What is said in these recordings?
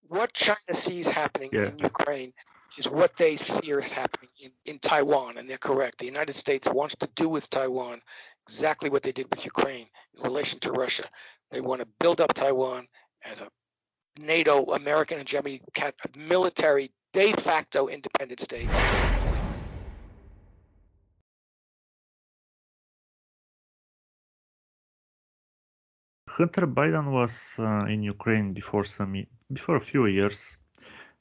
what China sees happening in Ukraine is what they fear is happening in Taiwan, and they're correct. The United States wants to do with Taiwan exactly what they did with Ukraine in relation to Russia. They want to build up Taiwan as a NATO, American hegemony, military, de facto independent state. Hънтър Байдъn was in Ukraine before a few years,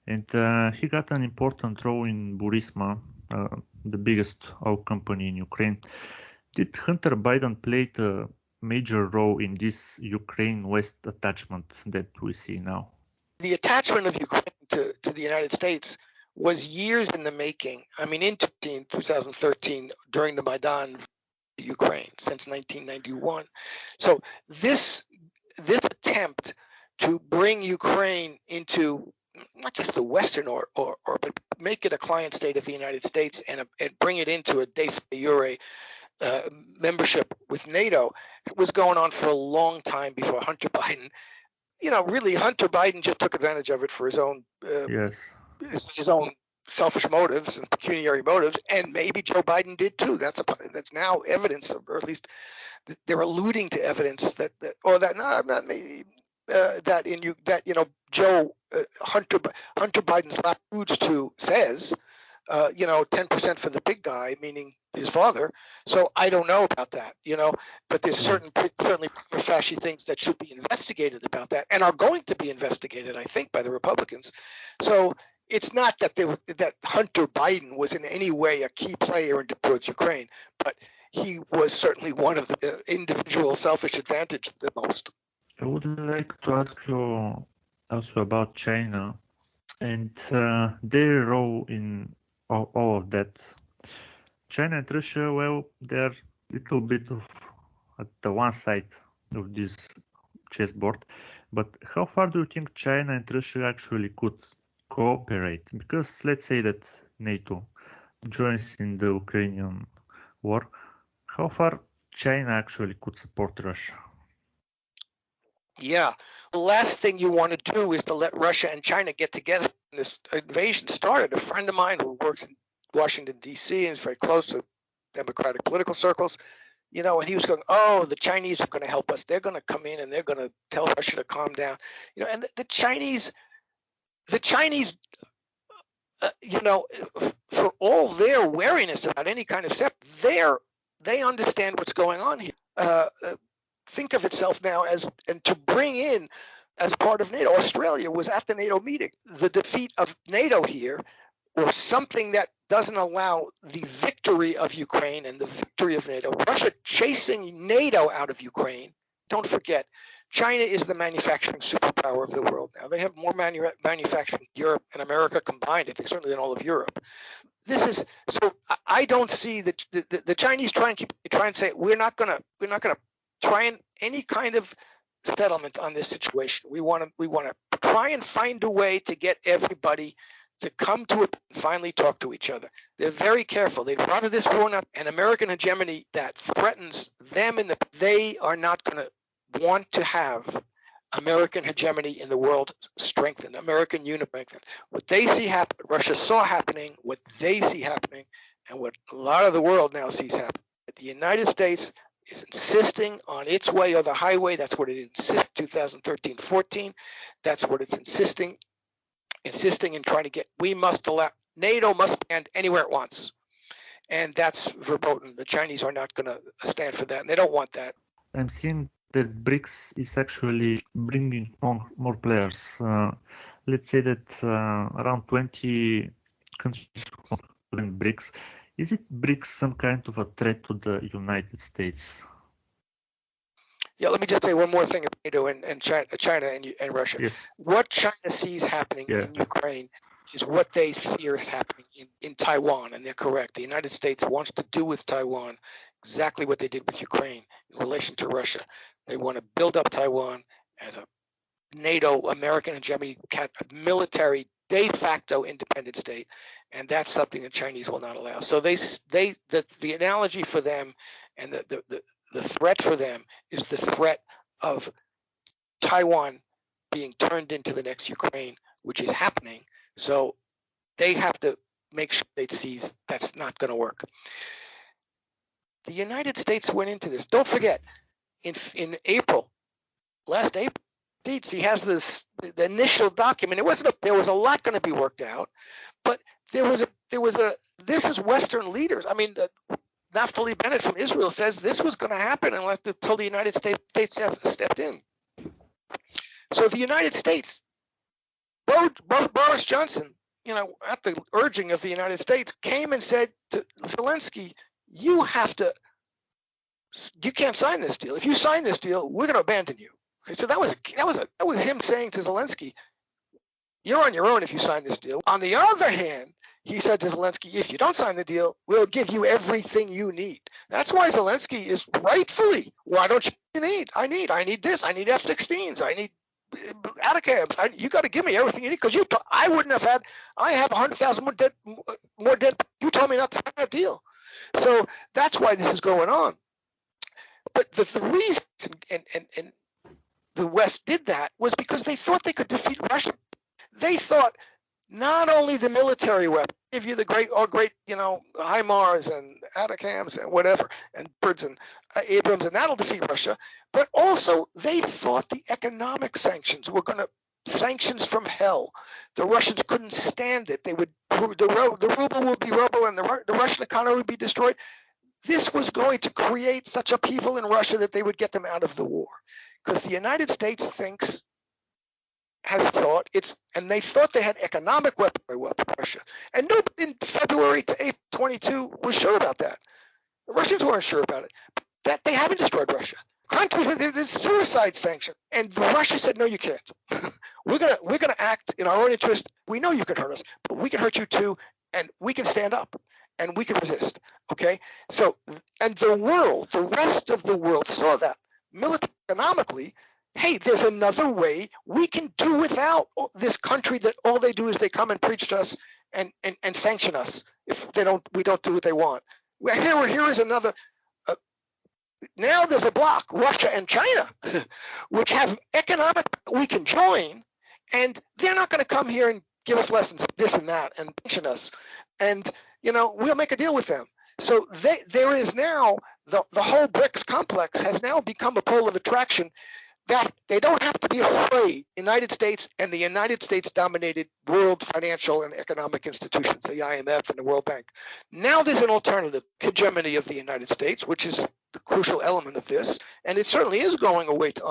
and he got an important role in Burisma, the biggest oil company in Ukraine. Did Hънтър Байдъn play a major role in this Ukraine-West attachment that we see now? The attachment of Ukraine to the United States was years in the making. I mean, in 2013, during the Maidan Ukraine since 1991. So this attempt to bring Ukraine into not just the Western but make it a client state of the United States and bring it into a de jure membership with NATO, it was going on for a long time before Hънтър Байдъn. You know, really, Hънтър Байдъn just took advantage of it for his own his own selfish motives and pecuniary motives, and maybe Joe Biden did too. That's now evidence, or at least they're alluding to evidence that Hънтър Biden's alludes to says, 10% for the big guy, meaning his father. So I don't know about that, but there's certainly prima facie things that should be investigated about that, and are going to be investigated, I think, by the Republicans. So it's not that Hънтър Байдъn was in any way a key player towards Ukraine, but he was certainly one of the individual selfish advantage the most. I would like to ask you also about China and their role in all of that. China and Russia, well, they're a little bit at the one side of this chessboard, but how far do you think China and Russia actually could cooperate? Because let's say that NATO joins in the Ukrainian war, how far China actually could support Russia? Yeah, the last thing you want to do is to let Russia and China get together when this invasion started. A friend of mine who works in Washington, D.C. and is very close to Democratic political circles, and he was going, oh, the Chinese are going to help us. They're going to come in and they're going to tell Russia to calm down. And the Chinese, for all their wariness about any kind of step, they understand what's going on here. Think of itself now and to bring in as part of NATO. Australia was at the NATO meeting. The defeat of NATO here, or something that doesn't allow the victory of Ukraine and the victory of NATO, Russia chasing NATO out of Ukraine. Don't forget, China is the manufacturing superpower of the world now. They have more manufacturing in Europe and America combined, certainly in all of Europe. So I don't see the Chinese try and say we're not gonna try and any kind of settlement on this situation. We want to try and find a way to get everybody to come to it and finally talk to each other. They're very careful. They'd rather this war not an American hegemony that threatens them, they are not going to want to have American hegemony in the world strengthened, American unity strengthened. What they see happen, Russia saw happening, what they see happening, and what a lot of the world now sees happen. The United States is insisting on its way or the highway. That's what it insisted 2013-14. That's what it's insisting in trying to get. NATO must stand anywhere it wants. And that's verboten. The Chinese are not going to stand for that. And they don't want that. I'm seeing that BRICS is actually bringing more players. Let's say that around 20 countries in BRICS. Is it BRICS some kind of a threat to the United States? Yeah, let me just say one more thing about NATO and China and Russia. Yes. What China sees happening in Ukraine is what they fear is happening in Taiwan, and they're correct. The United States wants to do with Taiwan exactly what they did with Ukraine in relation to Russia. They want to build up Taiwan as a NATO, American hegemony, military, de facto independent state, and that's something the Chinese will not allow. So the analogy for them and the threat for them is the threat of Taiwan being turned into the next Ukraine, which is happening. So they have to make sure they see that's not going to work. The United States went into this. Don't forget, in April, last April, he has the initial document. There was a lot going to be worked out, but this is Western leaders. I mean, Naftali Bennett from Israel says this was going to happen until the United States stepped in. So the United States, both Boris Johnson, at the urging of the United States, came and said to Zelensky, you can't sign this deal. If you sign this deal, we're going to abandon you. Okay, so that was him saying to Zelensky, you're on your own if you sign this deal. On the other hand, he said to Zelensky, if you don't sign the deal, we'll give you everything you need. That's why Zelensky is rightfully, why don't you need? I need this. I need F-16s. I need Atacams. You got to give me everything you need because I wouldn't have had. I have 100,000 more dead. You told me not to sign that deal. So that's why this is going on. But the reason and the West did that was because they thought they could defeat Russia. They thought not only the military weapon, give you the great HIMARS and Atacams and whatever, and birds and Abrams, and that'll defeat Russia. But also they thought the economic sanctions were going to sanctions from hell. The Russians couldn't stand it. The ruble would be rubble, and the Russian economy would be destroyed. This was going to create such upheaval in Russia that they would get them out of the war, because the United States has thought and they thought they had economic weaponry with Russia. And nobody in February to April 22 was sure about that. The Russians weren't sure about it. That they haven't destroyed Russia. Countries, there's suicide sanction. And Russia said, no, you can't. We're gonna act in our own interest. We know you can hurt us, but we can hurt you too, and we can stand up and we can resist. Okay? So, and the rest of the world saw that. Economically, hey, there's another way we can do without this country that all they do is they come and preach to us and sanction us if we don't do what they want. Here is another. Now there's a block, Russia and China, which have economic we can join, and they're not going to come here and give us lessons of this and that and sanction us, and we'll make a deal with them. So there is now the whole BRICS complex has now become a pole of attraction. That they don't have to be afraid. United States and the United States-dominated world financial and economic institutions, the IMF and the World Bank. Now there's an alternative hegemony of the United States, which is the crucial element of this, and it certainly is going away to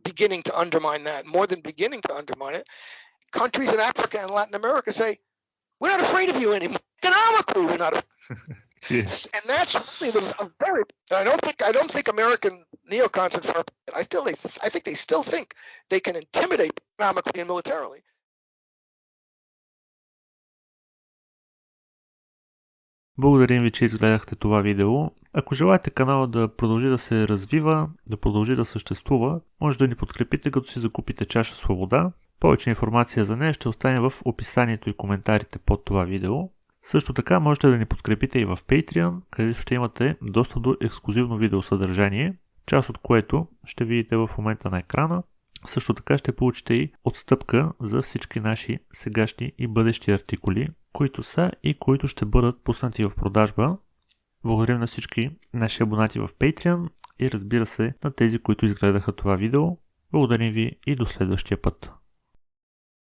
beginning to undermine that, more than beginning to undermine it. Countries in Africa and Latin America say, we're not afraid of you anymore. Economically, we're not. Yes. And that's really I don't think American neocons and I think they still think they can intimidate economically and militarily. Благодарим ви, че изгледахте това видео. Ако желаете канала да продължи да се развива, да продължи да съществува, може да ни подкрепите, като си закупите чаша свобода. Повече информация за нея ще остане в описанието и коментарите под това видео. Също така можете да ни подкрепите и в Patreon, където ще имате достъп до ексклузивно видеосъдържание, част от което ще видите в момента на екрана. Също така ще получите и отстъпка за всички наши сегашни и бъдещи артикули, които са и които ще бъдат пуснати в продажба. Благодарим на всички наши абонати в Patreon и разбира се на тези, които изгледаха това видео. Благодарим ви и до следващия път.